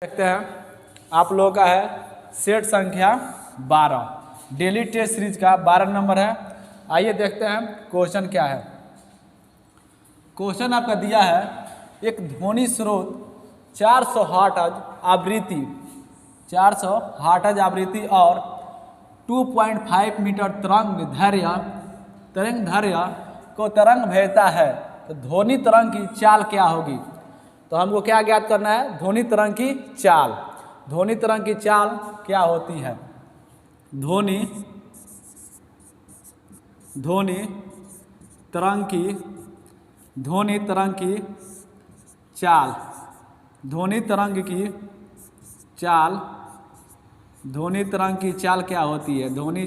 देखते हैं आप लोगों का है सेट संख्या 12 डेली टेस्ट सीरीज का 12 नंबर है। आइए देखते हैं क्वेश्चन क्या है। क्वेश्चन आपका दिया है एक ध्वनि स्रोत 400 हर्ट्ज आवृत्ति 400 हर्ट्ज आवृत्ति और 2.5 मीटर तरंग दैर्घ्य को तरंग भेजता है तो ध्वनि तरंग की चाल क्या होगी। तो हमको क्या ज्ञात करना है, ध्वनि तरंग की चाल। ध्वनि तरंग की चाल क्या होती है, ध्वनि तरंग की चाल, ध्वनि तरंग की चाल क्या होती है, ध्वनि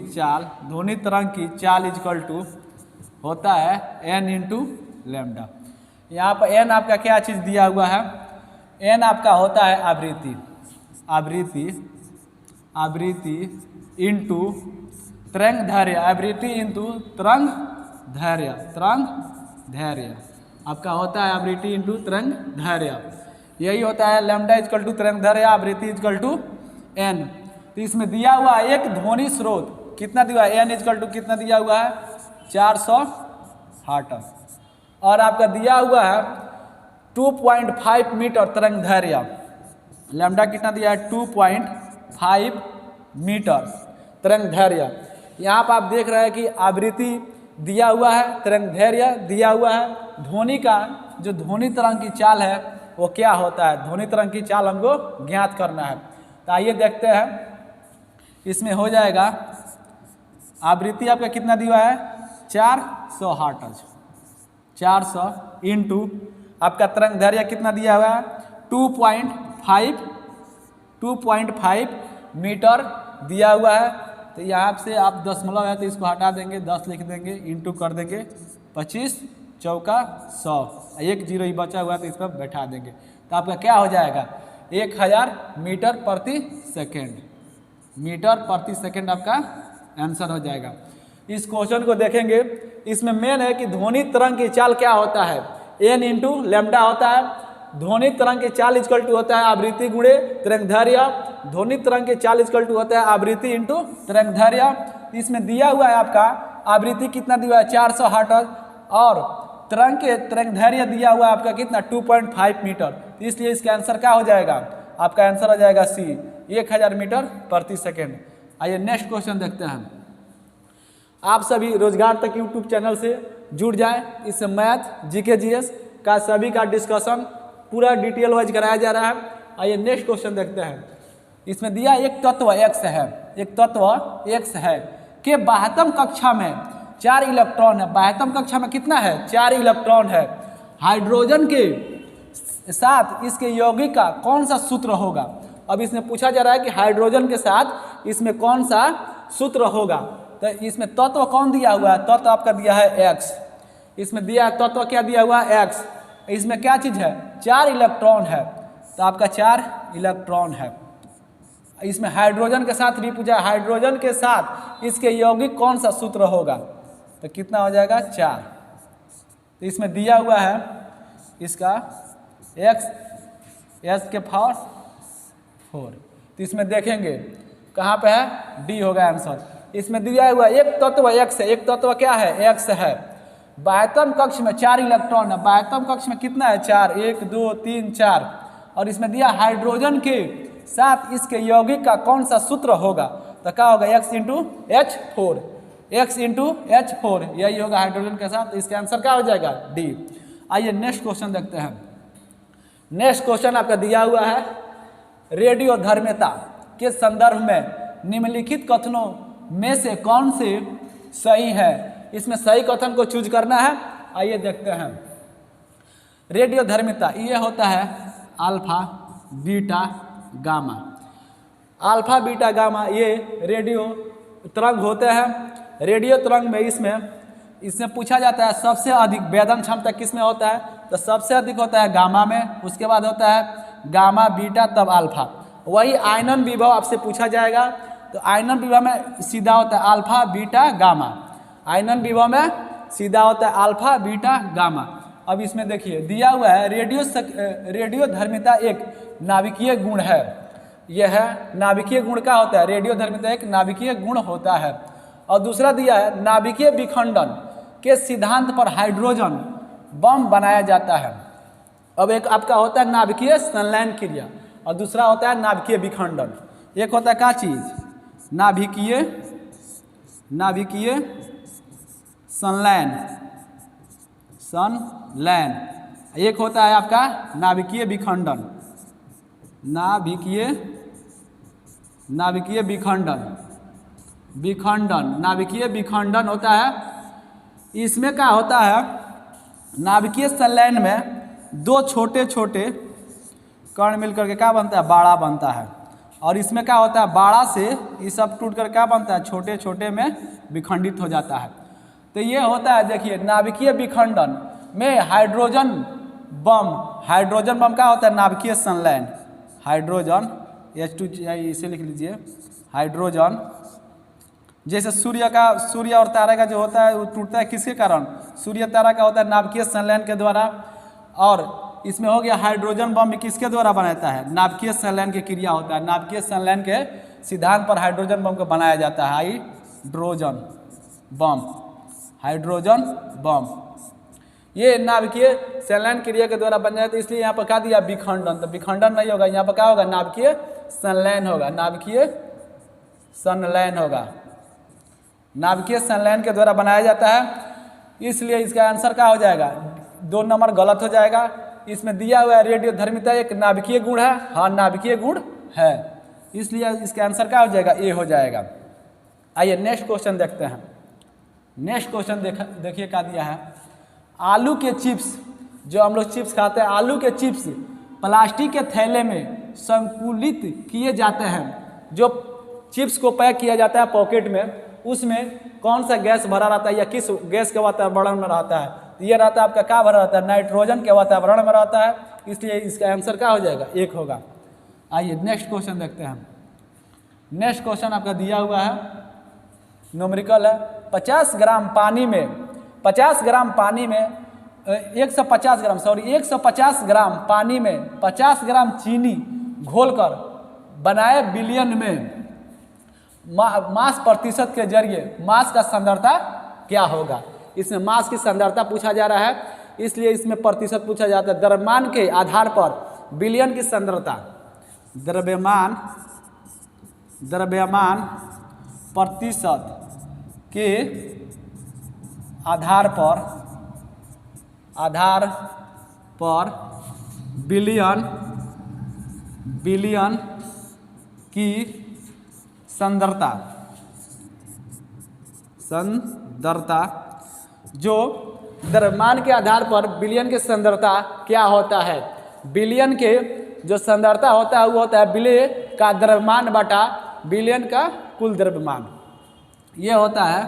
तरंग की चाल इजकल टू होता है n इंटू लैम्डा। यहाँ पर n आपका क्या चीज़ दिया हुआ है, n आपका होता है आवृत्ति इंटू तरंग दैर्घ्य, आवृत्ति इंटू तरंग दैर्घ्य आपका होता है आवृत्ति इंटू तरंग दैर्घ्य। यही होता है लैम्डा इजकल टू तरंग दैर्घ्य, आवृत्ति इजकल टू n। तो इसमें दिया हुआ एक ध्वनि स्रोत कितना दिया है, n इजकल टू कितना दिया हुआ है 400 हर्ट्ज और आपका दिया हुआ है 2.5 मीटर तरंग दैर्घ्य। लैम्डा कितना दिया है 2.5 मीटर तरंग दैर्घ्य। यहाँ पर आप देख रहे हैं कि आवृत्ति दिया हुआ है, तरंग दैर्घ्य दिया हुआ है। ध्वनि का जो ध्वनि तरंग की चाल है वो क्या होता है, ध्वनि तरंग की चाल हमको ज्ञात करना है। तो आइए देखते हैं, इसमें हो जाएगा आवृत्ति आपका कितना दिया है 400 हर्ट्ज, 400 इंटू आपका तरंग दैर्घ्य कितना दिया हुआ है 2.5 मीटर दिया हुआ है। तो यहाँ से आप दशमलव है तो इसको हटा देंगे, 10 लिख देंगे, इंटू कर देंगे 25 चौका 100, एक जीरो ही बचा हुआ है तो इस पर बैठा देंगे। तो आपका क्या हो जाएगा 1000 मीटर प्रति सेकेंड आपका आंसर हो जाएगा। इस क्वेश्चन को देखेंगे, इसमें मेन है कि ध्वनि तरंग की चाल क्या होता है, n इंटू लैम्डा होता है। ध्वनि तरंग की चाल इजकल टू होता है आवृत्ति गुणे तरंग दैर्घ्य। ध्वनि तरंग की चाल इजकल टू होता है आवृत्ति इंटू तरंग दैर्घ्य। इसमें दिया हुआ है आपका आवृत्ति कितना दिया है 400 हर्ट्ज और तरंग दैर्घ्य दिया हुआ है आपका कितना 2.5 मीटर। तो इसलिए इसका आंसर क्या हो जाएगा, आपका आंसर हो जाएगा सी 1000 मीटर प्रति सेकेंड। आइए नेक्स्ट क्वेश्चन देखते हैं। आप सभी रोजगार तक यूट्यूब चैनल से जुड़ जाएं, इससे मैथ जीके जीएस का सभी का डिस्कशन पूरा डिटेल वाइज कराया जा रहा है। आइए नेक्स्ट क्वेश्चन देखते हैं। इसमें दिया एक तत्व x है कि बाह्यतम कक्षा में 4 इलेक्ट्रॉन है। बाह्यतम कक्षा में कितना है 4 इलेक्ट्रॉन है। हाइड्रोजन के साथ इसके यौगिक का कौन सा सूत्र होगा। अब इसमें पूछा जा रहा है कि हाइड्रोजन के साथ इसमें कौन सा सूत्र होगा। तो इसमें तत्व कौन दिया हुआ है, तत्व आपका दिया है x। इसमें दिया है तत्व क्या दिया हुआ है x। इसमें क्या चीज़ है 4 इलेक्ट्रॉन है, तो आपका 4 इलेक्ट्रॉन है। इसमें हाइड्रोजन के साथ भी पूछा, हाइड्रोजन के साथ इसके यौगिक कौन सा सूत्र होगा, तो कितना हो जाएगा 4। तो इसमें दिया हुआ है इसका x के पावर 4। तो इसमें देखेंगे कहाँ पे है, डी होगा आंसर। इसमें दिया हुआ एक तत्व x है, एक तत्व क्या है x है। बाह्यतम कक्ष में 4 इलेक्ट्रॉन है। बाह्यतम कक्ष में कितना है 4, 1 2 3 4। और इसमें दिया हाइड्रोजन के साथ इसके यौगिक का कौन सा सूत्र होगा, तो क्या होगा x इंटू H4, यही होगा हाइड्रोजन के साथ। इसका आंसर क्या हो जाएगा डी। आइए नेक्स्ट क्वेश्चन देखते हैं। नेक्स्ट क्वेश्चन आपका दिया हुआ है रेडियो धर्मिता के संदर्भ में निम्नलिखित कथनों में से कौन से सही है। इसमें सही कथन को चूज करना है। आइए देखते हैं। रेडियो धर्मिता ये होता है alpha beta gamma. Alpha beta gamma ये रेडियो तरंग होते हैं। रेडियो तरंग में इसमें पूछा जाता है सबसे अधिक वेदन क्षमता किस में होता है, तो सबसे अधिक होता है गामा में, उसके बाद होता है गामा बीटा तब अल्फा। वही आयनन विभव आपसे पूछा जाएगा, तो आयनन विभव में सीधा होता है अल्फा बीटा गामा। आयनन विभव में सीधा होता है अल्फा बीटा गामा। अब इसमें देखिए दिया हुआ है रेडियो धर्मिता एक नाभिकीय गुण है। यह है नाभिकीय गुण क्या होता है, रेडियो धर्मिता एक नाभिकीय गुण होता है। और दूसरा दिया है नाभिकीय विखंडन के सिद्धांत पर हाइड्रोजन बम बनाया जाता है। अब एक आपका होता है नाभिकीय संलयन क्रिया और दूसरा होता है नाभिकीय विखंडन। एक होता है क्या चीज, नाभिकीय संलयन, एक होता है आपका नाभिकीय विखंडन, नाभिकीय विखंडन होता है। इसमें क्या होता है, नाभिकीय संलयन में दो छोटे छोटे कण मिलकर के क्या बनता है, बाड़ा बनता है। और इसमें क्या होता है, बाड़ा से ये सब टूट कर क्या बनता है, छोटे छोटे में विखंडित हो जाता है। तो ये होता है देखिए नाभिकीय विखंडन में हाइड्रोजन बम क्या होता है, नाभिकीय संलयन, हाइड्रोजन H2 इसे लिख लीजिए, हाइड्रोजन। जैसे सूर्य और तारा का जो होता है वो टूटता है किसके कारण, सूर्य तारा का होता है नाभिकीय संलयन के द्वारा। और इसमें हो गया हाइड्रोजन बम किसके द्वारा बनाता है, नाभिकीय संलयन की क्रिया होता है। नाभिकीय संलयन के सिद्धांत पर हाइड्रोजन बम को बनाया जाता है, हाइड्रोजन बम। ये नाभिकीय संलयन क्रिया के द्वारा बन जाता है, इसलिए यहाँ पर क्या दिया, विखंडन। तो विखंडन नहीं होगा, यहाँ पर क्या होगा, नाभिकीय संलयन होगा, नाभिकीय संलयन के द्वारा बनाया जाता है। इसलिए इसका आंसर क्या हो जाएगा, 2 नंबर गलत हो जाएगा। इसमें दिया हुआ है रेडियो धर्मिता एक नाभिकीय गुण है, हाँ नाभिकीय गुण है, इसलिए इसका आंसर क्या हो जाएगा, ए हो जाएगा। आइए नेक्स्ट क्वेश्चन देखते हैं। नेक्स्ट क्वेश्चन देखिए क्या दिया है, आलू के चिप्स, जो हम लोग चिप्स खाते हैं, आलू के चिप्स प्लास्टिक के थैले में संकुलित किए जाते हैं। जो चिप्स को पैक किया जाता है पॉकेट में, उसमें कौन सा गैस भरा रहता है या किस गैस के वातावरण में रहता है, ये रहता है आपका क्या भरा रहता है, नाइट्रोजन के वातावरण में रहता है, इसलिए इसका आंसर क्या हो जाएगा, 1 होगा। आइए नेक्स्ट क्वेश्चन देखते हैं। नेक्स्ट क्वेश्चन आपका दिया हुआ है, न्यूमेरिकल है, 150 ग्राम पानी में 150 ग्राम पानी में 50 ग्राम चीनी घोलकर बनाए बिलियन में मास प्रतिशत के जरिए मास का सांद्रता क्या होगा। इसमें मास की सांद्रता पूछा जा रहा है, इसलिए इसमें प्रतिशत पूछा जाता है। द्रव्यमान के आधार पर बिलियन की सांद्रता, द्रव्यमान प्रतिशत के आधार पर बिलियन की सांद्रता, जो द्रव्यमान के आधार पर बिलियन की सांद्रता क्या होता है। बिलियन के जो सांद्रता होता है वो होता है बिले का द्रव्यमान बटा बिलियन का कुल द्रव्यमान। ये होता है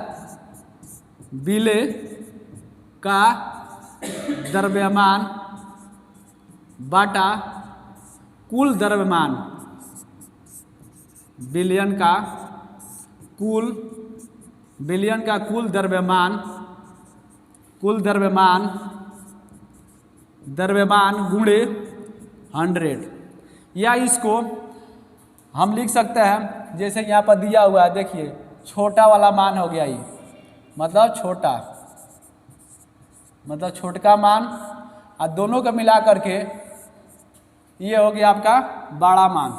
बिले का द्रव्यमान बटा कुल द्रव्यमान, बिलियन का कुल द्रव्यमान गुणे 100। या इसको हम लिख सकते हैं जैसे यहाँ पर दिया हुआ है, देखिए छोटा वाला मान हो गया, ये मतलब छोटका मान, और दोनों को मिला करके ये हो गया आपका बड़ा मान,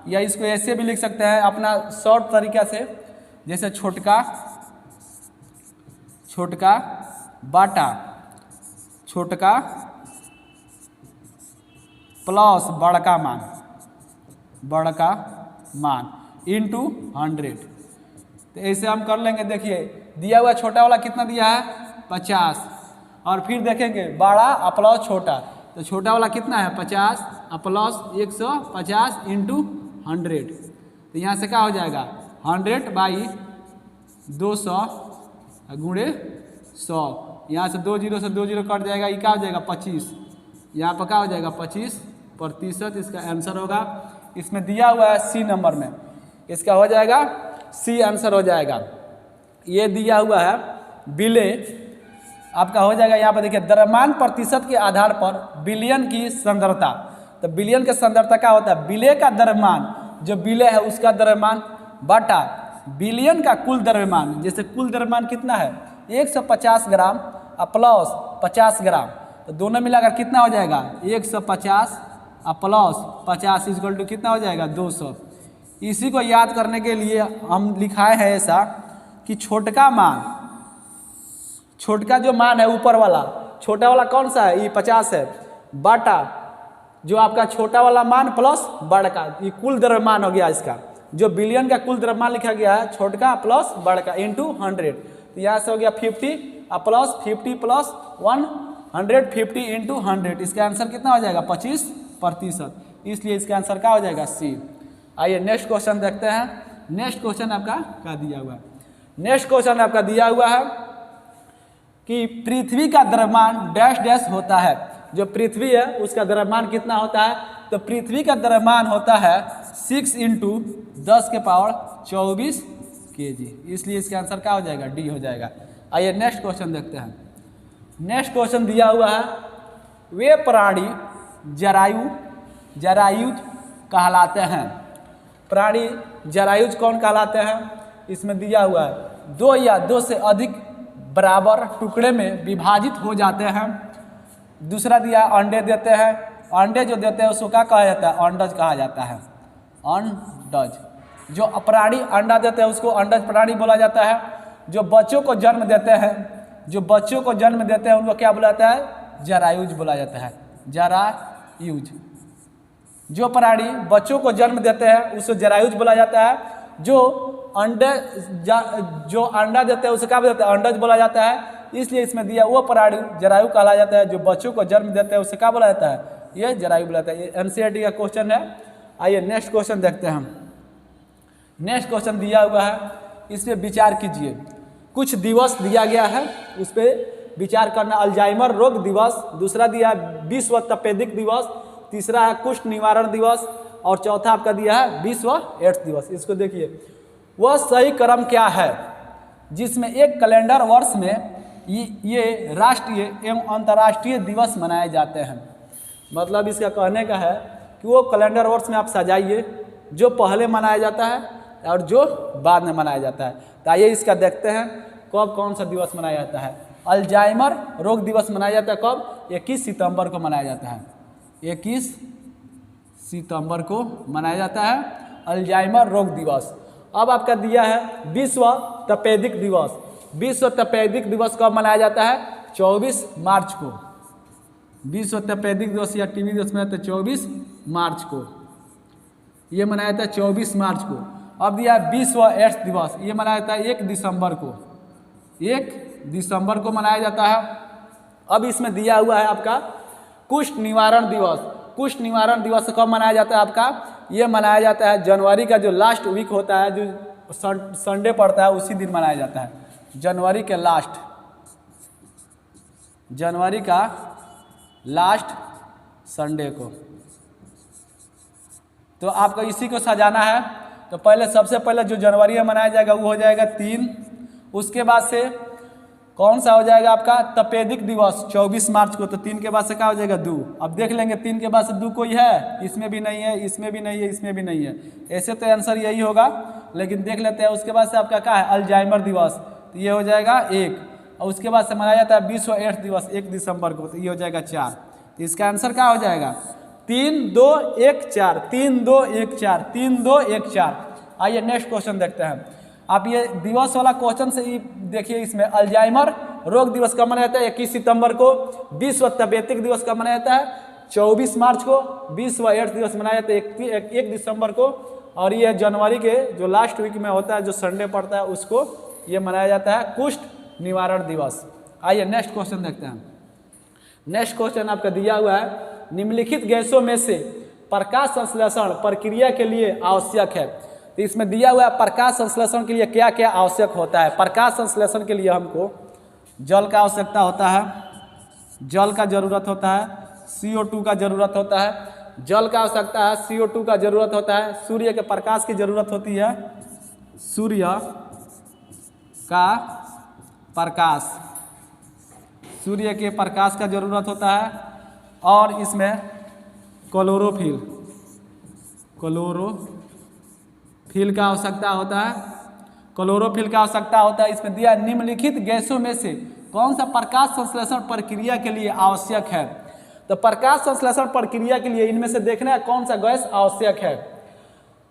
या इसको ऐसे भी लिख सकते हैं अपना शॉर्ट तरीका से, जैसे छोटका बाटा छोटका प्लस बड़का मान इंटू 100। तो ऐसे हम कर लेंगे। देखिए दिया हुआ छोटा वाला कितना दिया है 50, और फिर देखेंगे बड़ा प्लस छोटा, तो छोटा वाला कितना है 50 प्लस 150 इंटू 100। तो यहाँ से क्या हो जाएगा 100 बाई 200 गुणे 100, यहाँ से 2 जीरो से 2 जीरो कट जाएगा, ये क्या हो जाएगा 25, यहाँ पर क्या हो जाएगा 25%, इसका आंसर होगा। इसमें दिया हुआ है सी नंबर में, इसका हो जाएगा सी आंसर हो जाएगा। ये दिया हुआ है विलेय आपका हो जाएगा। यहाँ पर देखिए द्रव्यमान प्रतिशत के आधार पर बिलियन की सांद्रता, तो बिलियन के सांद्रता क्या होता है, विलेय का द्रव्यमान, जो विलेय है उसका द्रव्यमान बटा बिलियन का कुल द्रव्यमान। जैसे कुल द्रव्यमान कितना है 150 ग्राम प्लस 50 ग्राम, तो दोनों मिलाकर कितना हो जाएगा 150 प्लस 50 इक्वल टू कितना हो जाएगा 200। इसी को याद करने के लिए हम लिखाए हैं ऐसा कि छोटका मान, छोटका जो मान है ऊपर वाला, छोटा वाला कौन सा है, ये 50 है, बटा जो आपका छोटा वाला मान प्लस बड़ का, ये कुल द्रव्यमान हो गया इसका। जो बिलियन का कुल द्रव्यमान लिखा गया है छोटका प्लस बड़ का इंटू 100, तो यहाँ से हो गया 50 प्लस 50 प्लस 150 इंटू 100, इसका आंसर कितना हो जाएगा 25%, इसलिए इसका आंसर क्या हो जाएगा सी। आइए नेक्स्ट क्वेश्चन देखते हैं। नेक्स्ट क्वेश्चन आपका क्या दिया हुआ है, नेक्स्ट क्वेश्चन आपका दिया हुआ है कि पृथ्वी का द्रव्यमान डैश डैश होता है। जो पृथ्वी है उसका द्रव्यमान कितना होता है, तो पृथ्वी का द्रव्यमान होता है 6 इंटू 10 के पावर 24 kg, इसलिए इसका आंसर क्या हो जाएगा डी हो जाएगा। आइए नेक्स्ट क्वेश्चन देखते हैं। नेक्स्ट क्वेश्चन दिया हुआ है वे प्राणी जरायुज कहलाते हैं। प्राणी जरायुज कौन कहलाते हैं, इसमें दिया हुआ है 2 या 2 से अधिक बराबर टुकड़े में विभाजित हो जाते हैं। दूसरा दिया अंडे देते हैं, अंडे जो देते हैं उसको क्या कहा जाता है, अंडज कहा जाता है, अंडज। जो प्राणी अंडा देते हैं उसको अंडज प्राणी बोला जाता है। जो बच्चों को जन्म देते हैं, जो बच्चों को जन्म देते हैं उनको क्या बोला जाता है, जरायुज बोला जाता है, जरायुज। जो प्राणी बच्चों को जन्म देते हैं उसको जरायुज बोला जाता है। जो अंडा देते हैं उसे क्या बोला जाता है, अंडज बोला जाता है। इसलिए इसमें दिया वो प्राणी जरायु कहा जाता है। जो बच्चों को जन्म देते हैं उसे क्या बोला जाता है, ये जरायु बोला जाता है। ये एनसीईआरटी का क्वेश्चन है। आइए नेक्स्ट क्वेश्चन देखते हैं हम। नेक्स्ट क्वेश्चन दिया हुआ है, इस पर विचार कीजिए। कुछ दिवस दिया गया है उस पर विचार करना। अल्जाइमर रोग दिवस, दूसरा दिया है विश्व तपेदिक दिवस, तीसरा है कुष्ठ निवारण दिवस और चौथा आपका दिया है विश्व एड्स दिवस। इसको देखिए, वह सही क्रम क्या है जिसमें एक कैलेंडर वर्ष में ये राष्ट्रीय एवं अंतर्राष्ट्रीय दिवस मनाए जाते हैं। मतलब इसका कहने का है कि वो कैलेंडर वर्ष में आप सजाइए जो पहले मनाया जाता है और जो बाद में मनाया जाता है। तो आइए इसका देखते हैं कब कौन सा दिवस मनाया जाता है। अल्जाइमर रोग दिवस मनाया जाता है कब, 21 सितंबर को मनाया जाता है, 21 सितंबर को मनाया जाता है अल्जाइमर रोग दिवस। अब आपका दिया है विश्व तपेदिक दिवस। विश्व तपेदिक दिवस कब मनाया जाता है, 24 मार्च को। विश्व तपेदिक दिवस या टीबी दिवस मनाया जाता है 24 मार्च को, ये मनाया जाता है 24 मार्च को। अब दिया है विश्व एड्स दिवस, ये मनाया जाता है 1 दिसंबर को, 1 दिसंबर को मनाया जाता है। अब इसमें दिया हुआ है आपका कुष्ठ निवारण दिवस। कुष्ठ निवारण दिवस कब मनाया जाता है आपका, ये मनाया जाता है जनवरी का जो लास्ट वीक होता है, जो संडे पड़ता है उसी दिन मनाया जाता है, जनवरी के लास्ट, जनवरी का लास्ट संडे को। तो आपको इसी को सजाना है। तो पहले सबसे पहले जो जनवरी में मनाया जाएगा वो हो जाएगा 3, उसके बाद से कौन सा हो जाएगा आपका तपेदिक दिवस 24 मार्च को। तो 3 के बाद से क्या हो जाएगा 2। अब देख लेंगे 3 के बाद से 2 कोई है, इसमें भी नहीं है, इसमें भी नहीं है, इसमें भी नहीं है। ऐसे तो आंसर यही होगा, लेकिन देख लेते हैं। उसके बाद से आपका क्या है अल्जाइमर दिवस, तो ये हो जाएगा 1। और उसके बाद से मनाया जाता है विश्व एड्स दिवस 1 दिसंबर को, तो ये हो जाएगा 4। तो इसका आंसर क्या हो जाएगा 3, 2, 1, 4, 3, 2, 1, 4, 3, 2, 1, 4। आइए नेक्स्ट क्वेश्चन देखते हैं। आप ये दिवस वाला क्वेश्चन से ही देखिए, इसमें अल्जाइमर रोग दिवस कब मनाया जाता है 21 सितंबर को, विश्व तपेदिक दिवस कब मनाया जाता है 24 मार्च को, विश्व एड्स दिवस मनाया जाता है 1 दिसंबर को, और ये जनवरी के जो लास्ट वीक में होता है जो संडे पड़ता है उसको ये मनाया जाता है कुष्ठ निवारण दिवस। आइए नेक्स्ट क्वेश्चन देखते हैं। नेक्स्ट क्वेश्चन आपका दिया हुआ है, निम्नलिखित गैसों में से प्रकाश संश्लेषण प्रक्रिया के लिए आवश्यक है। तो इसमें दिया हुआ है प्रकाश संश्लेषण के लिए क्या क्या आवश्यक होता है। प्रकाश संश्लेषण के लिए हमको जल का आवश्यकता होता है, जल का जरूरत होता है, CO2 का जरूरत होता है, जल का आवश्यकता है, CO2 का जरूरत होता है, सूर्य के प्रकाश की जरूरत होती है, सूर्य का प्रकाश, सूर्य के प्रकाश का ज़रूरत होता है। और इसमें क्लोरोफिल का आवश्यकता होता है, क्लोरोफिल का आवश्यकता होता है। इसमें दिया निम्नलिखित गैसों में से कौन सा प्रकाश संश्लेषण प्रक्रिया के लिए आवश्यक है। तो प्रकाश संश्लेषण प्रक्रिया के लिए इनमें से देखना है कौन सा गैस आवश्यक है।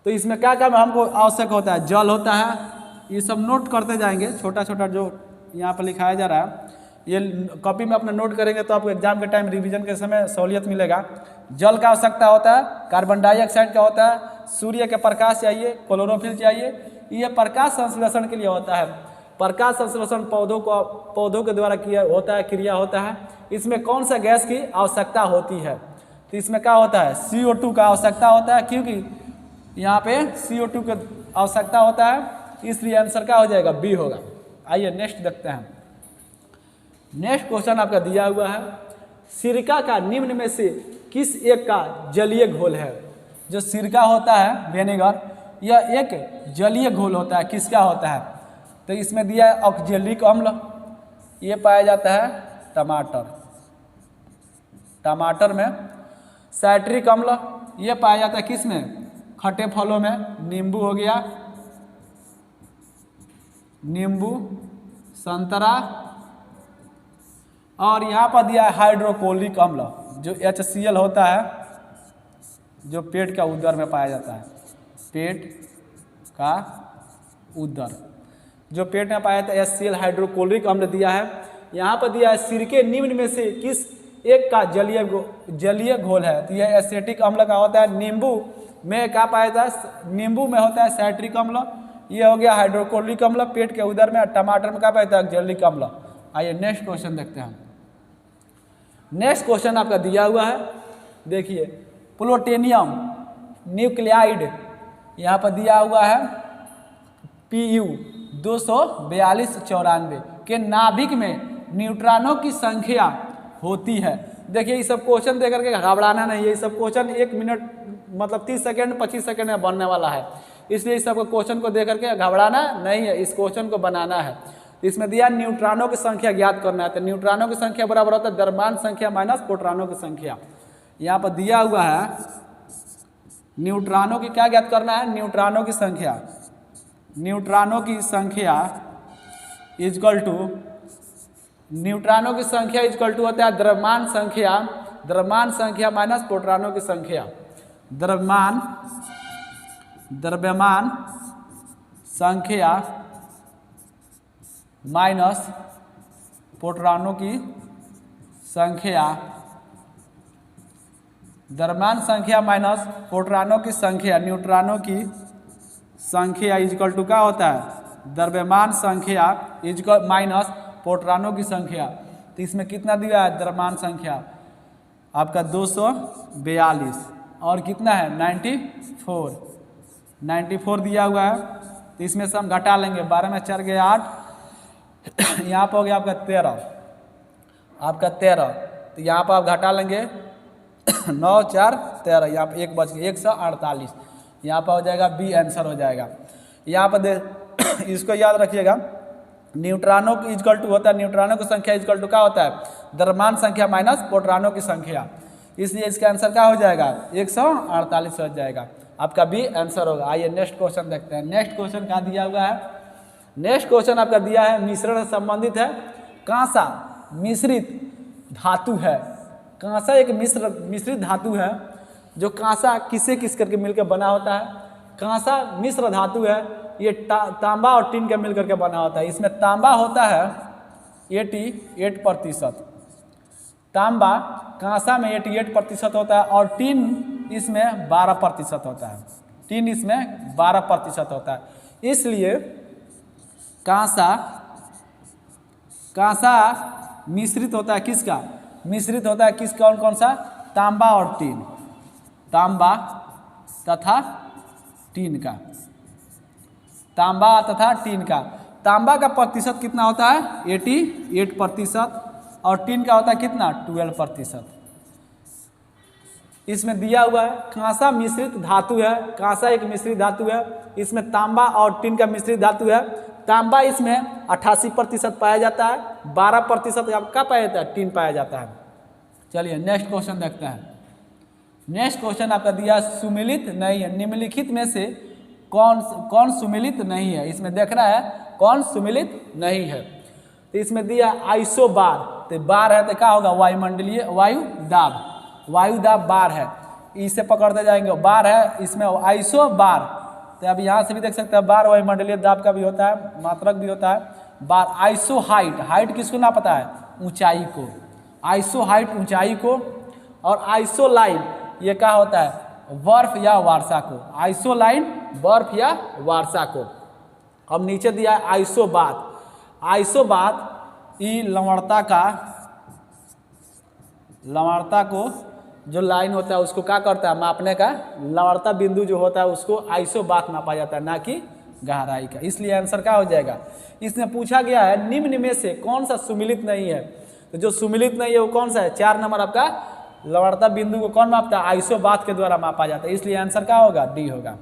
तो इसमें क्या क्या हमको आवश्यक होता है, जल होता है, ये सब नोट करते जाएंगे, छोटा छोटा जो यहाँ पर लिखाया जा रहा है ये कॉपी में अपना नोट करेंगे तो आपको एग्जाम के टाइम रिवीजन के समय सहूलियत मिलेगा। जल का आवश्यकता होता है, कार्बन डाइऑक्साइड का होता है, सूर्य के प्रकाश चाहिए, क्लोरोफिल चाहिए। ये प्रकाश संश्लेषण के लिए होता है। प्रकाश संश्लेषण पौधों के द्वारा किया होता है, क्रिया होता है। इसमें कौन सा गैस की आवश्यकता होती है, तो इसमें क्या होता है CO2 का आवश्यकता होता है, क्योंकि यहाँ पे CO2 की आवश्यकता होता है, इसलिए आंसर क्या हो जाएगा बी होगा। आइए नेक्स्ट देखते हैं। नेक्स्ट क्वेश्चन आपका दिया हुआ है, सिरका का निम्न में से किस एक का जलीय घोल है। जो सिरका होता है विनेगर, यह एक जलीय घोल होता है, किसका होता है। तो इसमें दिया है ऑक्जेलिक अम्ल, ये पाया जाता है टमाटर में। साइट्रिक अम्ल ये पाया जाता है किस में, खट्टे फलों में, नींबू हो गया, नींबू, संतरा। और यहाँ पर दिया है हाइड्रोक्लोरिक अम्ल, जो HCl होता है, जो पेट का उदर में पाया जाता है, पेट का उदर जो पेट में पाया जाता है, HCl हाइड्रोक्लोरिक अम्ल दिया है। यहाँ पर दिया है सिरके निम्न में से किस एक का जलीय घोल है। तो यह एसिटिक अम्ल का होता है। नींबू में क्या पाया जाता है, नींबू में होता है साइट्रिक अम्ल, ये हो गया हाइड्रोक्लोरिक अम्ल पेट के उदर में। टमाटर में क्या पाया जाता है ऑक्जेलिक अम्ल। आइए नेक्स्ट क्वेश्चन देखते हैं। नेक्स्ट क्वेश्चन आपका दिया हुआ है, देखिए प्लूटोनियम न्यूक्लियाइड यहाँ पर दिया हुआ है Pu 24294 के नाभिक में न्यूट्रॉनों की संख्या होती है। देखिए ये सब क्वेश्चन देकर के घबराना नहीं है, ये सब क्वेश्चन 1 मिनट मतलब 30 सेकेंड 25 सेकेंड में बनने वाला है, इसलिए इस सब क्वेश्चन को देकर के घबराना नहीं है, इस क्वेश्चन को बनाना है। इसमें दिया न्यूट्रॉनों की संख्या ज्ञात करना है। तो न्यूट्रॉनों की संख्या बराबर होता है द्रव्यमान संख्या माइनस प्रोटॉनों की संख्या। यहाँ पर दिया हुआ है न्यूट्रॉनों की क्या ज्ञात करना है, न्यूट्रॉनों की संख्या इजकल टू होता है द्रव्यमान संख्या माइनस प्रोटॉनों की संख्या। द्रव्यमान संख्या माइनस प्रोटॉनों की संख्या, द्रव्यमान संख्या माइनस प्रोटॉनों की संख्या, न्यूट्रॉनों की संख्या इजकल टू क्या होता है द्रव्यमान संख्या इजकल माइनस प्रोटॉनों की संख्या। तो इसमें कितना दिया है द्रव्यमान संख्या आपका 242 और कितना है 94 दिया हुआ है। तो इसमें से हम घटा लेंगे, 12 में 4 गए 8, यहाँ पर हो गया आपका 13, तो यहाँ पर आप घटा लेंगे 9 4 13, यहाँ पर 1 बच गया 148, यहाँ पर हो जाएगा बी आंसर हो जाएगा। यहाँ पर इसको याद रखिएगा, न्यूट्रॉनों की इजकल टू होता है, न्यूट्रॉनों की संख्या इजकल टू क्या होता है द्रव्यमान संख्या माइनस प्रोटॉनों की संख्या, इसलिए इसका आंसर क्या हो जाएगा 148 हो जाएगा, आपका बी आंसर होगा। आइए नेक्स्ट क्वेश्चन देखते हैं। नेक्स्ट क्वेश्चन क्या दिया हुआ है, नेक्स्ट क्वेश्चन आपका दिया है मिश्रण से संबंधित है। कांसा मिश्रित धातु है, कांसा एक मिश्रित धातु है। जो कांसा किससे किस करके मिलकर बना होता है, कांसा मिश्र धातु है, ये तांबा और टीन के मिलकर के बना होता है। इसमें तांबा होता है 88%, तांबा कांसा में 88% होता है और टीन इसमें 12% होता है, टीन इसमें 12% होता है। इसलिए कांसा मिश्रित होता है किसका, मिश्रित होता है किस कौन कौन सा, तांबा और टीन, तांबा तथा टीन का, तांबा तथा टीन का। तांबा का प्रतिशत कितना होता है 88% और टीन का होता है कितना 12%। इसमें दिया हुआ है कांसा मिश्रित धातु है, कांसा एक मिश्रित धातु है। इसमें तांबा और टिन का मिश्रित धातु है। तांबा इसमें 88% पाया जाता है, 12% आपका पाया जाता है, टिन पाया जाता है। चलिए नेक्स्ट क्वेश्चन देखते हैं। नेक्स्ट क्वेश्चन आपका दिया सुमिलित नहीं है, निम्नलिखित में से कौन सुमिलित नहीं है, इसमें देखना है कौन सुमिलित नहीं है। तो इसमें दिया आइसो बार, तो बार है तो क्या होगा वायुमंडलीय वायु दाब बार है, इसे पकड़ते जाएंगे बार है, इसमें आइसो बार। तो अब यहाँ से भी देख सकते हैं बार वायुमंडलीय दाब का भी होता है, मात्रक भी होता है। बार आइसो हाइट किसको ना पता है, ऊंचाई को, आइसो हाइट ऊंचाई को। और आइसो लाइन ये क्या होता है, बर्फ या वर्षा को, आइसो लाइन बर्फ या वर्षा को। अब नीचे दिया है आइसो बात ई लवणता को जो लाइन होता है उसको क्या करता है मापने का, लवणता बिंदु जो होता है उसको आइसो बात मापा जाता है, ना कि गहराई का। इसलिए आंसर क्या हो जाएगा, इसमें पूछा गया है निम्न में से कौन सा सुमिलित नहीं है। तो जो सुमिलित नहीं है वो कौन सा है, 4 नंबर आपका लवणता बिंदु को कौन मापता है, आइसो बात के द्वारा मापा जाता है। इसलिए आंसर क्या होगा, डी होगा।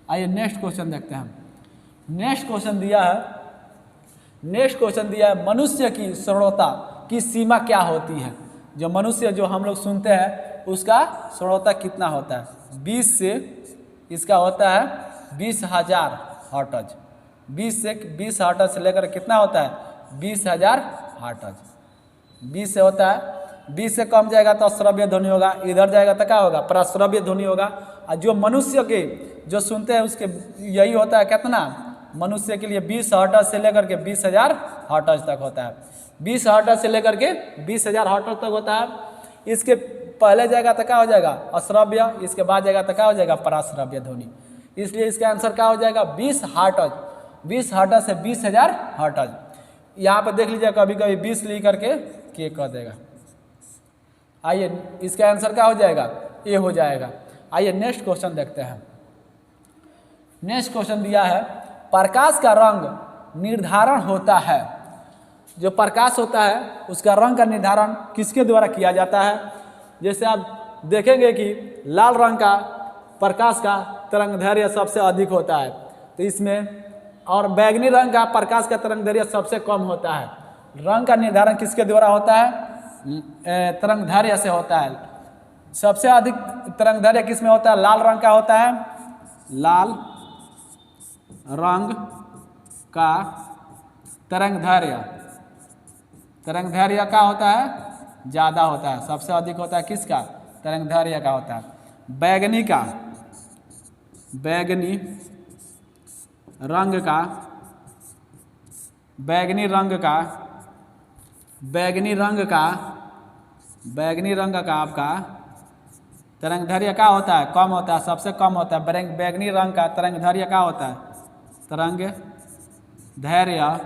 आइए नेक्स्ट क्वेश्चन देखते हैं। नेक्स्ट क्वेश्चन दिया है मनुष्य की श्रोणता की सीमा क्या होती है। जो मनुष्य जो हम लोग सुनते हैं उसका श्रोणता कितना होता है, 20 से इसका होता है 20,000 हर्ट्ज, 20 हर्ट्ज से लेकर कितना होता है 20,000 हर्ट्ज। 20 से होता है, 20 से कम जाएगा तो अश्रव्य ध्वनि होगा, इधर जाएगा तो क्या होगा प्रश्रव्य ध्वनि होगा। और जो मनुष्य के जो सुनते हैं उसके यही होता है कितना, मनुष्य के लिए 20 हर्ट्ज से लेकर के 20,000 हर्ट्ज तक होता है, 20 हर्ट्ज से लेकर के 20,000 हर्ट्ज तक होता है। इसके पहले जाएगा तो क्या हो जाएगा अश्रव्य, इसके बाद जाएगा तो क्या हो जाएगा पराश्रव्य ध्वनि। इसलिए इसका आंसर क्या हो जाएगा 20 हर्ट्ज, 20 हर्ट्ज से 20,000 हर्ट्ज। यहाँ पर देख लीजिए कभी कभी 20 लिख करके के कर देगा। आइए इसका आंसर क्या हो जाएगा, ए हो जाएगा। आइए नेक्स्ट क्वेश्चन देखते हैं। नेक्स्ट क्वेश्चन दिया है प्रकाश का रंग निर्धारण होता है। जो प्रकाश होता है उसका रंग का निर्धारण किसके द्वारा किया जाता है। जैसे आप देखेंगे कि लाल रंग का प्रकाश का तरंगदैर्घ्य सबसे अधिक होता है, तो इसमें और बैगनी रंग का प्रकाश का तरंगदैर्घ्य सबसे कम होता है। रंग का निर्धारण किसके द्वारा होता है, तरंगदैर्घ्य से होता है। सबसे अधिक तरंगदैर्घ्य किस में होता है, लाल रंग का होता है। लाल रंग का तरंगदैर्घ्य का होता है ज़्यादा होता है, सबसे अधिक होता है किसका, तरंगदैर्घ्य का होता है। बैगनी रंग का आपका तरंगदैर्घ्य क्या होता है, कम होता है, सबसे कम होता है। बैगनी रंग का तरंगदैर्घ्य क्या होता है, तरंगदैर्घ्य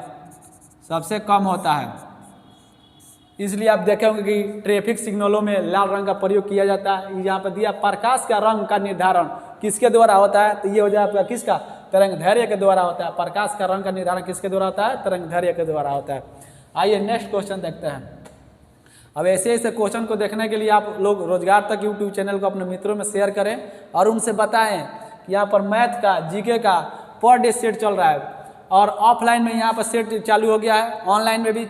सबसे कम होता है। इसलिए आप देखेंगे कि ट्रैफिक सिग्नलों में लाल रंग का प्रयोग किया जाता है। यहाँ पर दिया प्रकाश का रंग का निर्धारण किसके द्वारा होता है, तो ये हो जाए आपका किसका, तरंगदैर्घ्य के द्वारा होता है। प्रकाश का रंग का निर्धारण किसके द्वारा होता है, तरंगदैर्घ्य के द्वारा होता है। आइए नेक्स्ट क्वेश्चन देखते हैं। अब ऐसे क्वेश्चन को देखने के लिए आप लोग रोजगार तक यूट्यूब चैनल को अपने मित्रों में शेयर करें और उनसे बताएं कि यहाँ पर मैथ का जीके का पर डे सेट चल रहा है, और ऑफलाइन में यहाँ पर सेट चालू हो गया है, ऑनलाइन में भी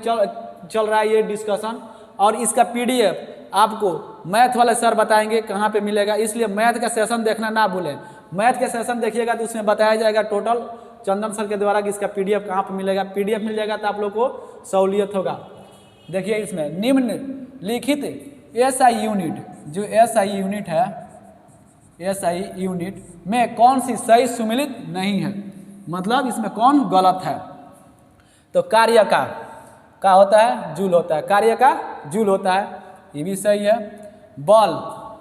चल रहा है ये डिस्कशन। और इसका पीडीएफ आपको मैथ वाले सर बताएंगे कहाँ पे मिलेगा, इसलिए मैथ का सेशन देखना ना भूलें। मैथ का सेशन देखिएगा तो उसमें बताया जाएगा टोटल चंदन सर के द्वारा कि इसका पीडीएफ कहाँ पे मिलेगा। पीडीएफ मिल जाएगा तो आप लोग को सहूलियत होगा। देखिए इसमें निम्नलिखित एसआई यूनिट, जो एसआई यूनिट है, एसआई यूनिट में कौन सी सही सुमिलित नहीं है, मतलब इसमें कौन गलत है। तो कार्य का होता है जूल होता है, कार्य का जूल होता है, ये भी सही है। बल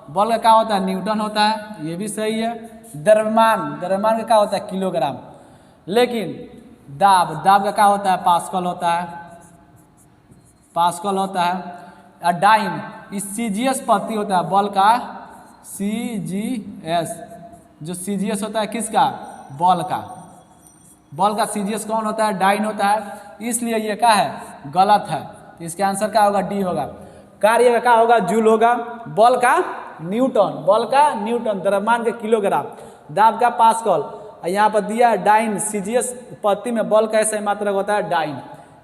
का क्या होता है, न्यूटन होता है, ये भी सही है। द्रव्यमान का क्या होता है, किलोग्राम। लेकिन दाब का क्या होता है, पास्कल होता है। डाइन इस सीजीएस पद्धति होता है, बल का सीजीएस, जो सीजीएस होता है किसका, बल का सीजीएस कौन होता है, डाइन होता है। इसलिए ये क्या है, गलत है। इसका आंसर क्या होगा, डी होगा। कार्य का क्या होगा, जूल होगा। बल का न्यूटन, बल का न्यूटन, द्रव्यमान का किलोग्राम, दाब का पास्कल। यहाँ पर दिया है डाइन, सीजीएस पत्ती में बल का ऐसा मात्रक होता है डाइन,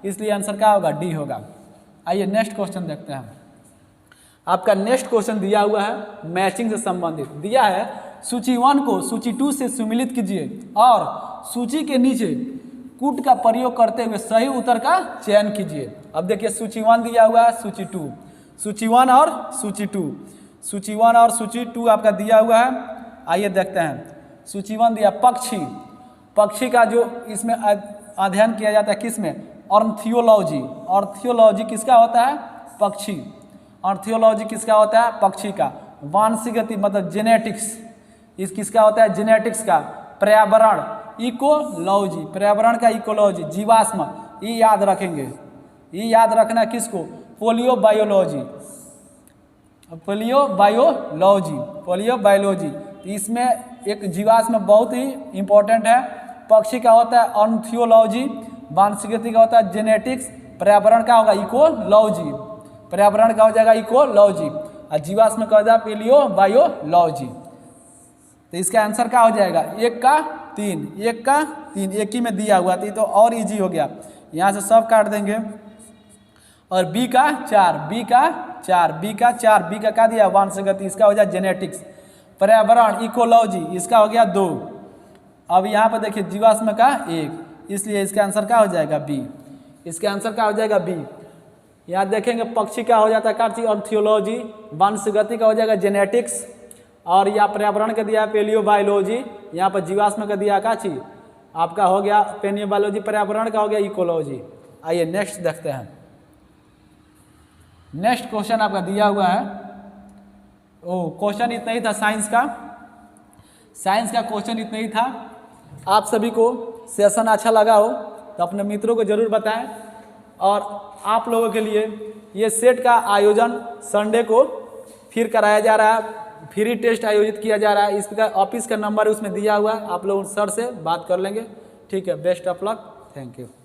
इसलिए आंसर क्या होगा, डी होगा। आइए नेक्स्ट क्वेश्चन देखते हैं। आपका नेक्स्ट क्वेश्चन दिया हुआ है मैचिंग से संबंधित, दिया है सूची 1 को सूची 2 से सम्मिलित कीजिए और सूची के नीचे कूट का प्रयोग करते हुए सही उत्तर का चयन कीजिए। अब देखिए सूची 1 दिया हुआ है, सूची 2, सूची 1 और सूची 2, सूची 1 और सूची 2 आपका दिया हुआ है। आइए देखते हैं। सूची 1 दिया पक्षी, पक्षी का जो इसमें अध्ययन किया जाता है किसमें, ऑर्निथोलॉजी। ऑर्निथोलॉजी किसका होता है, पक्षी। ऑर्निथोलॉजी किसका होता है, पक्षी का। वांशिक गति मतलब जेनेटिक्स, इस किसका होता है, जेनेटिक्स का। पर्यावरण, इकोलॉजी, पर्यावरण का इकोलॉजी। जीवाश्म, ये याद रखेंगे, ये याद रखना किसको, polio biology, polio biology, polio biology. इसमें एक जीवाश्म बहुत ही इंपॉर्टेंट है। पक्षी का होता है ऑर्निथोलॉजी, वांशिक गति का होता है जेनेटिक्स, पर्यावरण का होगा इकोलॉजी, पर्यावरण का हो जाएगा इकोलॉजी, और जीवाश्म का हो जाएगा पोलियो बायोलॉजी। तो इसका आंसर क्या हो जाएगा, 1 का 3, 1 का 3, एक ही में दिया हुआ था, तो और इजी हो गया। यहाँ से सब काट देंगे और बी का 4, बी का 4, बी का 4, बी का क्या दिया, वांशिक गति, इसका हो जाए जेनेटिक्स। पर्यावरण इकोलॉजी, इसका हो गया 2। अब यहाँ पर देखिए जीवाश्म का 1, इसलिए इसका आंसर क्या हो जाएगा, बी। इसका आंसर क्या हो जाएगा, बी। यहाँ देखेंगे पक्षी का हो जाता है कार्ची ऑर्निथोलॉजी, वांशिक गति का हो जाएगा जेनेटिक्स, और यहाँ पर्यावरण का दिया पेलियो बायोलॉजी, यहाँ पर जीवाश्म का दिया काची आपका हो गया पेलियो बायोलॉजी, पर्यावरण का हो गया इकोलॉजी। आइए नेक्स्ट देखते हैं। नेक्स्ट क्वेश्चन आपका दिया हुआ है, क्वेश्चन इतना ही था साइंस का। साइंस का क्वेश्चन इतना ही था। आप सभी को सेशन अच्छा लगा हो तो अपने मित्रों को जरूर बताएं, और आप लोगों के लिए ये सेट का आयोजन संडे को फिर कराया जा रहा है, फ्री टेस्ट आयोजित किया जा रहा है। इसका ऑफिस का नंबर उसमें दिया हुआ है, आप लोग सर से बात कर लेंगे। ठीक है, best of luck, thank you.